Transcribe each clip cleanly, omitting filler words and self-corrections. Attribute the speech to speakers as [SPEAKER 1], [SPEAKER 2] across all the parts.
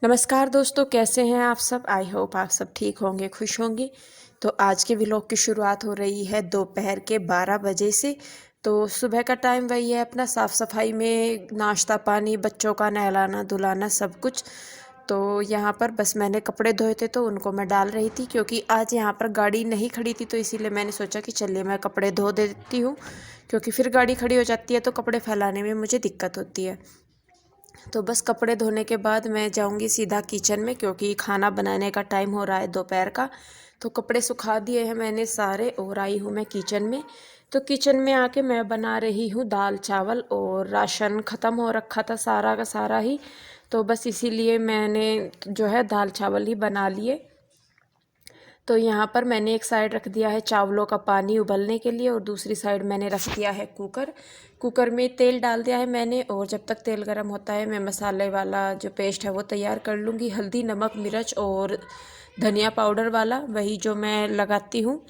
[SPEAKER 1] नमस्कार दोस्तों, कैसे हैं आप सब। आई होप आप सब ठीक होंगे, खुश होंगे। तो आज के व्लॉग की शुरुआत हो रही है दोपहर के 12 बजे से। तो सुबह का टाइम वही है अपना साफ़ सफाई में, नाश्ता पानी, बच्चों का नहलाना धुलाना सब कुछ। तो यहाँ पर बस मैंने कपड़े धोए थे तो उनको मैं डाल रही थी, क्योंकि आज यहाँ पर गाड़ी नहीं खड़ी थी, तो इसीलिए मैंने सोचा कि चलिए मैं कपड़े धो देती हूँ, क्योंकि फिर गाड़ी खड़ी हो जाती है तो कपड़े फैलाने में मुझे दिक्कत होती है। तो बस कपड़े धोने के बाद मैं जाऊंगी सीधा किचन में, क्योंकि खाना बनाने का टाइम हो रहा है दोपहर का। तो कपड़े सुखा दिए हैं मैंने सारे और आई हूँ मैं किचन में। तो किचन में आके मैं बना रही हूँ दाल चावल, और राशन ख़त्म हो रखा था सारा का सारा ही। तो बस इसीलिए मैंने जो है दाल चावल ही बना लिए। तो यहाँ पर मैंने एक साइड रख दिया है चावलों का पानी उबलने के लिए, और दूसरी साइड मैंने रख दिया है कुकर। कुकर में तेल डाल दिया है मैंने, और जब तक तेल गर्म होता है मैं मसाले वाला जो पेस्ट है वो तैयार कर लूँगी। हल्दी नमक मिर्च और धनिया पाउडर वाला, वही जो मैं लगाती हूँ,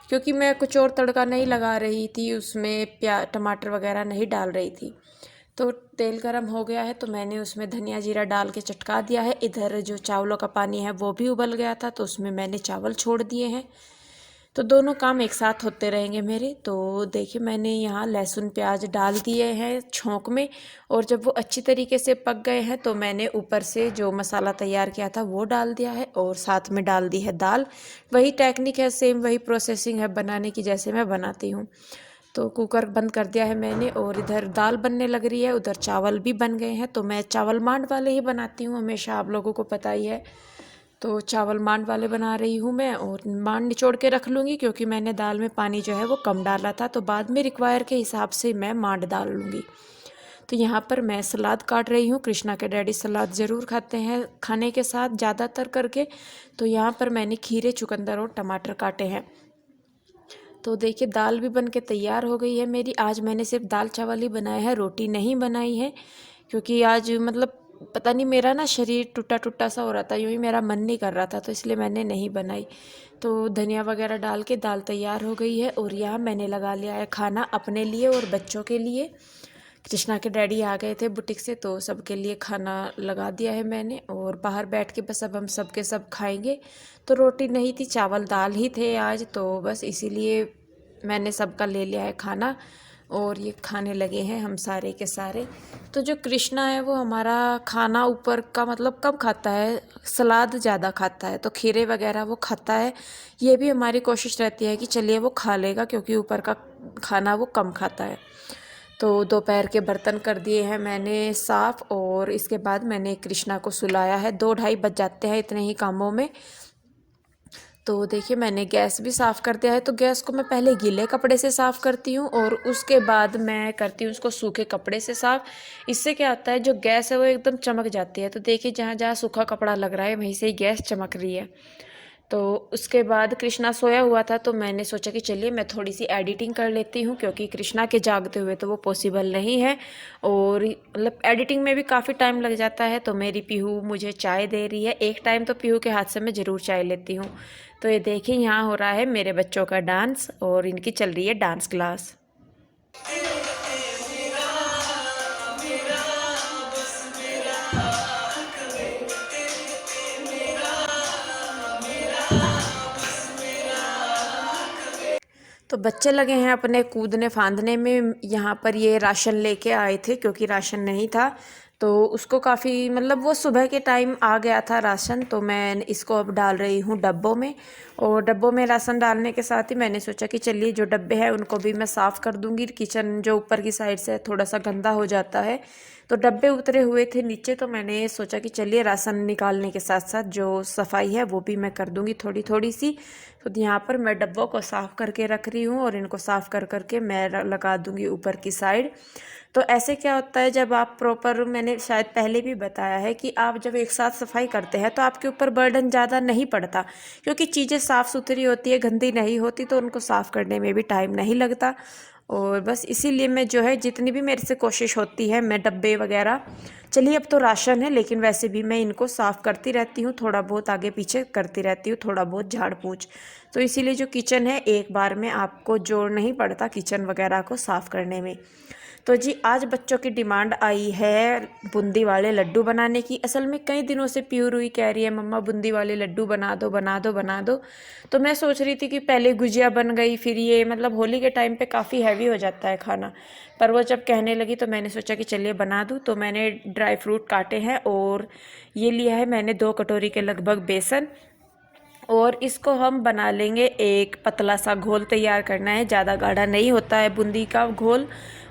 [SPEAKER 1] क्योंकि मैं कुछ और तड़का नहीं लगा रही थी उसमें, टमाटर वगैरह नहीं डाल रही थी। तो तेल गरम हो गया है तो मैंने उसमें धनिया जीरा डाल के चटका दिया है। इधर जो चावलों का पानी है वो भी उबल गया था, तो उसमें मैंने चावल छोड़ दिए हैं। तो दोनों काम एक साथ होते रहेंगे मेरे। तो देखिए मैंने यहाँ लहसुन प्याज डाल दिए हैं छोंक में, और जब वो अच्छी तरीके से पक गए हैं तो मैंने ऊपर से जो मसाला तैयार किया था वो डाल दिया है, और साथ में डाल दी है दाल। वही टेक्निक है, सेम वही प्रोसेसिंग है बनाने की जैसे मैं बनाती हूँ। तो कुकर बंद कर दिया है मैंने, और इधर दाल बनने लग रही है, उधर चावल भी बन गए हैं। तो मैं चावल मांड वाले ही बनाती हूँ हमेशा, आप लोगों को पता ही है। तो चावल मांड वाले बना रही हूँ मैं, और मांड निचोड़ के रख लूँगी, क्योंकि मैंने दाल में पानी जो है वो कम डाला था, तो बाद में रिक्वायर के हिसाब से मैं मांड डाल लूँगी। तो यहाँ पर मैं सलाद काट रही हूँ। कृष्णा के डैडी सलाद ज़रूर खाते हैं खाने के साथ ज़्यादातर करके। तो यहाँ पर मैंने खीरे चुकंदर और टमाटर काटे हैं। तो देखिए दाल भी बन के तैयार हो गई है मेरी। आज मैंने सिर्फ दाल चावल ही बनाया है, रोटी नहीं बनाई है, क्योंकि आज मतलब पता नहीं मेरा ना शरीर टूटा टूटा सा हो रहा था, यूँ ही मेरा मन नहीं कर रहा था, तो इसलिए मैंने नहीं बनाई। तो धनिया वगैरह डाल के दाल तैयार हो गई है, और यहाँ मैंने लगा लिया है खाना अपने लिए और बच्चों के लिए। कृष्णा के डैडी आ गए थे बुटीक से, तो सबके लिए खाना लगा दिया है मैंने, और बाहर बैठ के बस अब हम सब के सब खाएंगे। तो रोटी नहीं थी, चावल दाल ही थे आज, तो बस इसीलिए मैंने सबका ले लिया है खाना, और ये खाने लगे हैं हम सारे के सारे। तो जो कृष्णा है वो हमारा खाना ऊपर का मतलब कम खाता है, सलाद ज़्यादा खाता है, तो खीरे वगैरह वो खाता है। ये भी हमारी कोशिश रहती है कि चलिए वो खा लेगा, क्योंकि ऊपर का खाना वो कम खाता है। तो दोपहर के बर्तन कर दिए हैं मैंने साफ़, और इसके बाद मैंने कृष्णा को सुलाया है। 2 ढाई बज जाते हैं इतने ही कामों में। तो देखिए मैंने गैस भी साफ़ कर दिया है। तो गैस को मैं पहले गीले कपड़े से साफ़ करती हूँ, और उसके बाद मैं करती हूँ उसको सूखे कपड़े से साफ़। इससे क्या होता है, जो गैस है वो एकदम चमक जाती है। तो देखिए जहाँ जहाँ सूखा कपड़ा लग रहा है वहीं से ही गैस चमक रही है। तो उसके बाद कृष्णा सोया हुआ था, तो मैंने सोचा कि चलिए मैं थोड़ी सी एडिटिंग कर लेती हूँ, क्योंकि कृष्णा के जागते हुए तो वो पॉसिबल नहीं है, और मतलब एडिटिंग में भी काफ़ी टाइम लग जाता है। तो मेरी पीहू मुझे चाय दे रही है, एक टाइम तो पीहू के हाथ से मैं ज़रूर चाय लेती हूँ। तो ये देखिए यहाँ हो रहा है मेरे बच्चों का डांस, और इनकी चल रही है डांस क्लास। तो बच्चे लगे हैं अपने कूदने फांदने में। यहाँ पर ये राशन लेके आए थे, क्योंकि राशन नहीं था, तो उसको काफ़ी मतलब वो सुबह के टाइम आ गया था राशन, तो मैं इसको अब डाल रही हूँ डब्बों में। और डब्बों में राशन डालने के साथ ही मैंने सोचा कि चलिए जो डब्बे हैं उनको भी मैं साफ़ कर दूँगी। किचन जो ऊपर की साइड से थोड़ा सा गंदा हो जाता है, तो डब्बे उतरे हुए थे नीचे, तो मैंने सोचा कि चलिए राशन निकालने के साथ साथ जो सफाई है वो भी मैं कर दूँगी थोड़ी थोड़ी सी। तो यहाँ पर मैं डब्बों को साफ़ करके रख रही हूँ, और इनको साफ़ कर करके मैं लगा दूँगी ऊपर की साइड। तो ऐसे क्या होता है, जब आप प्रॉपर, मैंने शायद पहले भी बताया है कि आप जब एक साथ सफाई करते हैं तो आपके ऊपर बर्डन ज़्यादा नहीं पड़ता, क्योंकि चीज़ें साफ़ सुथरी होती है, गंदी नहीं होती, तो उनको साफ़ करने में भी टाइम नहीं लगता। और बस इसीलिए मैं जो है जितनी भी मेरे से कोशिश होती है, मैं डब्बे वगैरह, चलिए अब तो राशन है लेकिन वैसे भी मैं इनको साफ़ करती रहती हूँ, थोड़ा बहुत आगे पीछे करती रहती हूँ, थोड़ा बहुत झाड़ पोंछ। तो इसीलिए जो किचन है एक बार में आपको जोर नहीं पड़ता किचन वगैरह को साफ़ करने में। तो जी आज बच्चों की डिमांड आई है बूंदी वाले लड्डू बनाने की। असल में कई दिनों से प्यूर हुई कह रही है मम्मा बूंदी वाले लड्डू बना दो बना दो बना दो। तो मैं सोच रही थी कि पहले गुजिया बन गई, फिर ये मतलब होली के टाइम पे काफ़ी हैवी हो जाता है खाना, पर वो जब कहने लगी तो मैंने सोचा कि चलिए बना दूँ। तो मैंने ड्राई फ्रूट काटे हैं और ये लिया है मैंने 2 कटोरी के लगभग बेसन, और इसको हम बना लेंगे। एक पतला सा घोल तैयार करना है, ज़्यादा गाढ़ा नहीं होता है बूंदी का घोल।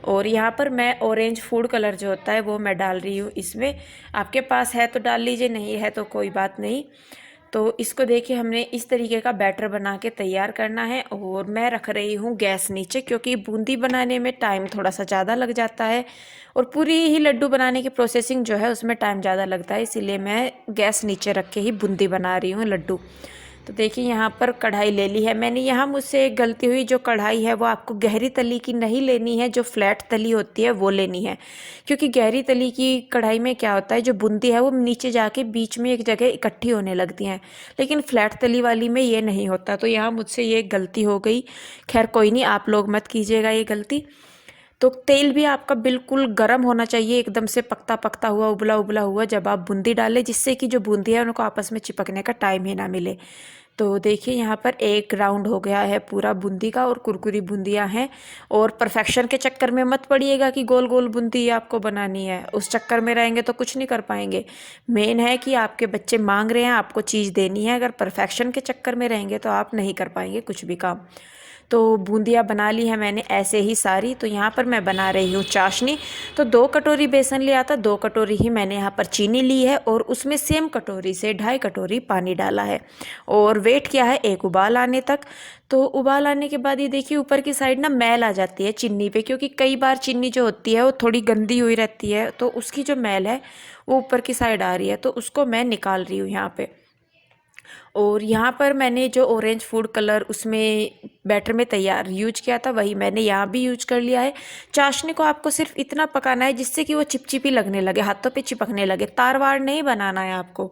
[SPEAKER 1] और यहाँ पर मैं ऑरेंज फूड कलर जो होता है वो मैं डाल रही हूँ इसमें। आपके पास है तो डाल लीजिए, नहीं है तो कोई बात नहीं। तो इसको देखिए हमने इस तरीके का बैटर बना के तैयार करना है। और मैं रख रही हूँ गैस नीचे, क्योंकि बूंदी बनाने में टाइम थोड़ा सा ज़्यादा लग जाता है और पूरी ही लड्डू बनाने की प्रोसेसिंग जो है उसमें टाइम ज़्यादा लगता है, इसीलिए मैं गैस नीचे रख के ही बूंदी बना रही हूँ लड्डू। तो देखिए यहाँ पर कढ़ाई ले ली है मैंने। यहाँ मुझसे एक गलती हुई, जो कढ़ाई है वो आपको गहरी तली की नहीं लेनी है, जो फ्लैट तली होती है वो लेनी है। क्योंकि गहरी तली की कढ़ाई में क्या होता है, जो बूंदी है वो नीचे जाके बीच में एक जगह इकट्ठी होने लगती हैं, लेकिन फ्लैट तली वाली में ये नहीं होता। तो यहाँ मुझसे ये गलती हो गई। खैर कोई नहीं, आप लोग मत कीजिएगा ये गलती। तो तेल भी आपका बिल्कुल गर्म होना चाहिए, एकदम से पकता पकता हुआ उबला उबला हुआ जब आप बूंदी डालें, जिससे कि जो बूंदी है उनको आपस में चिपकने का टाइम ही ना मिले। तो देखिए यहाँ पर एक राउंड हो गया है पूरा बूंदी का, और कुरकुरी बूंदियाँ हैं। और परफेक्शन के चक्कर में मत पड़िएगा कि गोल गोल बूंदी आपको बनानी है, उस चक्कर में रहेंगे तो कुछ नहीं कर पाएंगे। मेन है कि आपके बच्चे मांग रहे हैं, आपको चीज़ देनी है। अगर परफेक्शन के चक्कर में रहेंगे तो आप नहीं कर पाएंगे कुछ भी काम। तो बूंदियाँ बना ली है मैंने ऐसे ही सारी। तो यहाँ पर मैं बना रही हूँ चाशनी। तो 2 कटोरी बेसन लिया था, 2 कटोरी ही मैंने यहाँ पर चीनी ली है, और उसमें सेम कटोरी से 2.5 कटोरी पानी डाला है और वेट किया है एक उबाल आने तक। तो उबाल आने के बाद ये देखिए ऊपर की साइड ना मैल आ जाती है चीनी पे, क्योंकि कई बार चीनी जो होती है वो थोड़ी गंदी हुई रहती है, तो उसकी जो मैल है वो ऊपर की साइड आ रही है, तो उसको मैं निकाल रही हूँ यहाँ पे। और यहाँ पर मैंने जो ऑरेंज फूड कलर उसमें बैटर में तैयार यूज किया था वही मैंने यहाँ भी यूज कर लिया है। चाशनी को आपको सिर्फ इतना पकाना है जिससे कि वो चिपचिपी लगने लगे, हाथों पे चिपकने लगे, तार वार नहीं बनाना है आपको।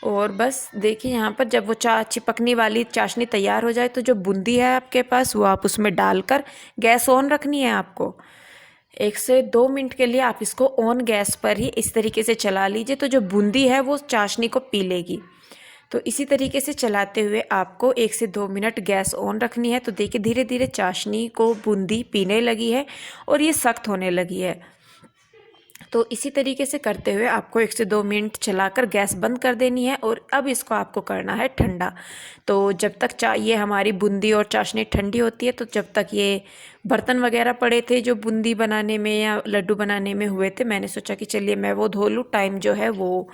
[SPEAKER 1] और बस देखिए यहाँ पर जब वो चिपकने वाली चाशनी तैयार हो जाए तो जो बूंदी है आपके पास वो आप उसमें डालकर गैस ऑन रखनी है आपको। 1 से 2 मिनट के लिए आप इसको ऑन गैस पर ही इस तरीके से चला लीजिए, तो जो बूंदी है वो चाशनी को पी लेगी। तो इसी तरीके से चलाते हुए आपको 1 से 2 मिनट गैस ऑन रखनी है। तो देखिए धीरे धीरे चाशनी को बूंदी पीने लगी है और ये सख्त होने लगी है। तो इसी तरीके से करते हुए आपको 1 से 2 मिनट चलाकर गैस बंद कर देनी है, और अब इसको आपको करना है ठंडा। तो जब तक ये हमारी बूंदी और चाशनी ठंडी होती है, तो जब तक ये बर्तन वगैरह पड़े थे जो बूंदी बनाने में या लड्डू बनाने में हुए थे, मैंने सोचा कि चलिए मैं वो धो लूँ, टाइम जो है वो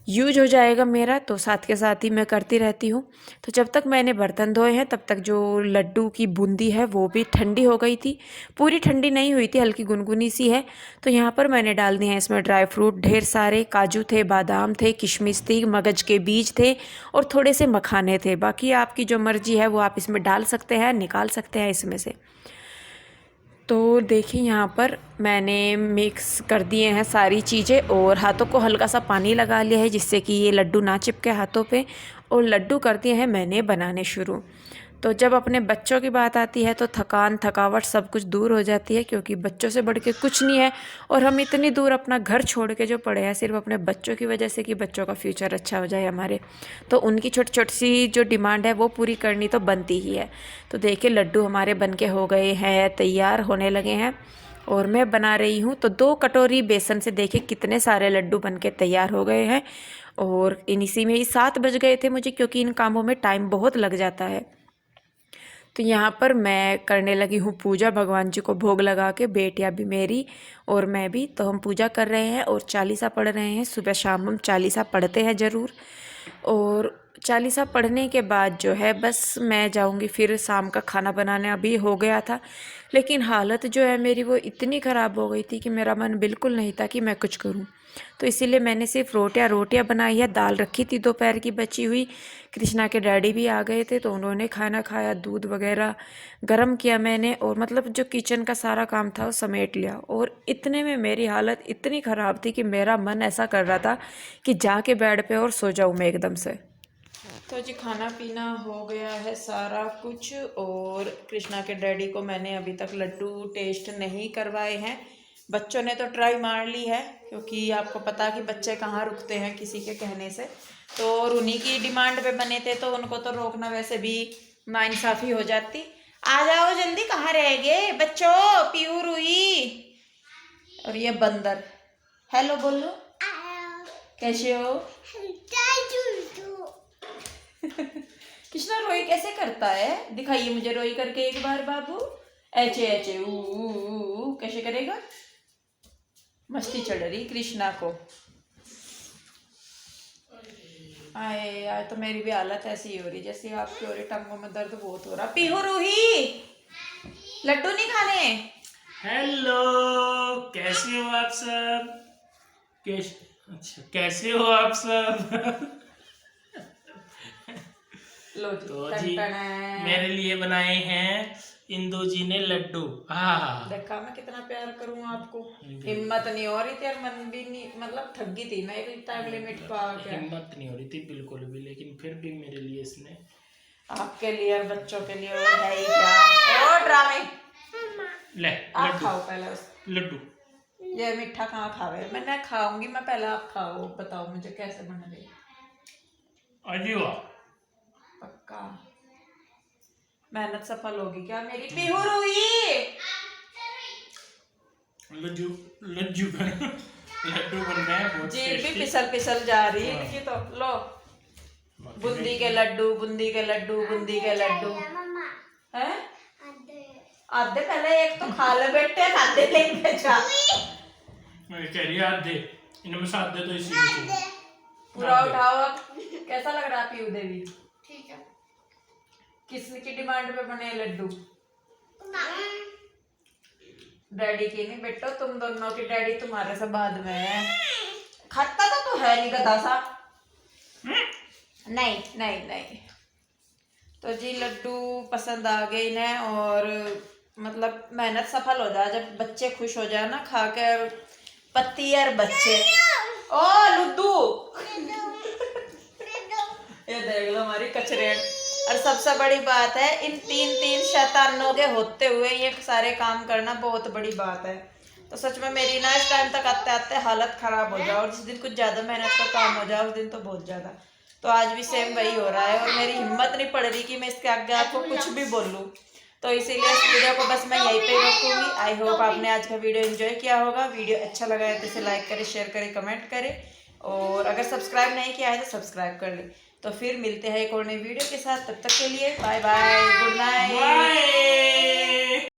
[SPEAKER 1] यूज हो जाएगा मेरा। तो साथ के साथ ही मैं करती रहती हूँ। तो जब तक मैंने बर्तन धोए हैं तब तक जो लड्डू की बूंदी है वो भी ठंडी हो गई थी। पूरी ठंडी नहीं हुई थी, हल्की गुनगुनी सी है। तो यहाँ पर मैंने डाल दिए हैं इसमें ड्राई फ्रूट, ढेर सारे काजू थे, बादाम थे, किशमिश थी, मगज के बीज थे और थोड़े से मखाने थे। बाकी आपकी जो मर्जी है वो आप इसमें डाल सकते हैं, निकाल सकते हैं इसमें से। तो देखिए यहाँ पर मैंने मिक्स कर दिए हैं सारी चीज़ें और हाथों को हल्का सा पानी लगा लिया है जिससे कि ये लड्डू ना चिपके हाथों पे, और लड्डू कर दिए हैं मैंने बनाने शुरू। तो जब अपने बच्चों की बात आती है तो थकान थकावट सब कुछ दूर हो जाती है, क्योंकि बच्चों से बढ़ के कुछ नहीं है। और हम इतनी दूर अपना घर छोड़ के जो पड़े हैं सिर्फ अपने बच्चों की वजह से कि बच्चों का फ्यूचर अच्छा हो जाए हमारे, तो उनकी छोटी छोटी सी जो डिमांड है वो पूरी करनी तो बनती ही है। तो देखिए लड्डू हमारे बन के हो गए हैं, तैयार होने लगे हैं और मैं बना रही हूँ। तो 2 कटोरी बेसन से देखिए कितने सारे लड्डू बन के तैयार हो गए हैं। और इसी में ही 7 बज गए थे मुझे, क्योंकि इन कामों में टाइम बहुत लग जाता है। तो यहाँ पर मैं करने लगी हूँ पूजा, भगवान जी को भोग लगा के, बेटियाँ भी मेरी और मैं भी। तो हम पूजा कर रहे हैं और चालीसा पढ़ रहे हैं। सुबह शाम हम चालीसा पढ़ते हैं ज़रूर। और चालीसा पढ़ने के बाद जो है बस मैं जाऊंगी फिर शाम का खाना बनाने। अभी हो गया था, लेकिन हालत जो है मेरी वो इतनी ख़राब हो गई थी कि मेरा मन बिल्कुल नहीं था कि मैं कुछ करूं। तो इसीलिए मैंने सिर्फ रोटियां बनाई है, दाल रखी थी दोपहर की बची हुई। कृष्णा के डैडी भी आ गए थे तो उन्होंने खाना खाया, दूध वगैरह गर्म किया मैंने, और मतलब जो किचन का सारा काम था वो समेट लिया। और इतने में मेरी हालत इतनी ख़राब थी कि मेरा मन ऐसा कर रहा था कि जाके बेड पे और सो जाऊँ मैं एकदम से। तो जी खाना पीना हो गया है सारा कुछ, और कृष्णा के डैडी को मैंने अभी तक लड्डू टेस्ट नहीं करवाए हैं। बच्चों ने तो ट्राई मार ली है, क्योंकि आपको पता कि बच्चे कहाँ रुकते हैं किसी के कहने से। तो और उन्हीं की डिमांड पे बने थे, तो उनको तो रोकना वैसे भी नाइंसाफ़ी हो जाती। आ जाओ जल्दी, कहाँ रह गए बच्चों, पीहू रूही और ये बंदर। हेलो बोलो, कैसे हो? कृष्णा रोई कैसे करता है? दिखाइए मुझे रोई करके एक बार बाबू। ऐचे ऐचे ऊ कैसे करेगा? मस्ती चढ़ रही कृष्णा को। आए यार, तो मेरी भी हालत ऐसी ही हो रही जैसे आपकी हो रही, टंगों में दर्द बहुत हो रहा। पीहू रूही, लड्डू नहीं खाने?
[SPEAKER 2] हेलो, कैसे हो आप सब? कैसे हो आप सब?
[SPEAKER 1] लो
[SPEAKER 2] तो जी मेरे लिए बनाए हैं इंदू जी ने लड्डू। हाँ,
[SPEAKER 1] देखा मैं कितना प्यार करूँ आपको। हिम्मत नहीं हो रही थी और मन भी नहीं, मतलब थक गई थी मैं एक टाइम लिमिट पा के।
[SPEAKER 2] हिम्मत नहीं हो रही थी बिल्कुल भी, लेकिन फिर भी मेरे लिए इसने,
[SPEAKER 1] आपके लिए और बच्चों के लिए और है ही क्या। और ड्रामे
[SPEAKER 2] ले
[SPEAKER 1] आप खाओ पहले
[SPEAKER 2] लड्डू।
[SPEAKER 1] ये मीठा कहाँ खावे, मैं खाऊंगी, मैं पहले आप खाओ, बताओ मुझे कैसे बन रही।
[SPEAKER 2] अजी वाह,
[SPEAKER 1] पक्का मेहनत सफल होगी क्या मेरी? पीहू रूही,
[SPEAKER 2] लड्डू लड्डू लड्डू बन रहे हैं बहुत
[SPEAKER 1] जी भी
[SPEAKER 2] टेस्टी।
[SPEAKER 1] फिसल फिसल जा रही है इनकी तो। लो बूंदी के लड्डू, बूंदी के लड्डू, बूंदी के लड्डू हैं। आधे पहले एक तो खा ले बेटे, आधे लेके जा।
[SPEAKER 2] मैं कह रही आधे, इनमें से आधे तो इसी में थे।
[SPEAKER 1] पूरा उठाओ अब। कैसा लग रहा है पीहू देवी? ठीक है। किसकी डिमांड पे बने लड्डू? डैडी की नहीं बेटो, तुम दोनों की, डैडी तुम्हारे से बाद में है। खाता तो है नहीं गधा सा। नहीं नहीं नहीं। तो जी लड्डू पसंद आ गए इन्हें, और मतलब मेहनत सफल हो जाए जब बच्चे खुश हो जाए ना खाकर। पत्ती और बच्चे। ओ लुद्दू ये देख लो हमारी कचरे। और सबसे बड़ी बात है, इन तीन शैतानों के होते हुए ये सारे काम करना बहुत बड़ी बात है। तो सच में मेरी ना इस टाइम तक आते आते हालत खराब हो जाए, और जिस दिन कुछ ज्यादा मेहनत का काम हो जाए उस दिन तो बहुत ज्यादा। तो आज भी सेम वही हो रहा है, और मेरी हिम्मत नहीं पड़ रही कि मैं इसके आगे आपको कुछ भी बोलूं। तो इसीलिए इस वीडियो को बस मैं यहीं पे रखूंगी। आई होप आपने आज का वीडियो एंजॉय किया होगा। वीडियो अच्छा लगा है तो इसे लाइक करें, शेयर करें, कमेंट करें, और अगर सब्सक्राइब नहीं किया है तो सब्सक्राइब कर लें। तो फिर मिलते हैं एक और नई वीडियो के साथ, तब तक के लिए बाय बाय, गुड नाइट।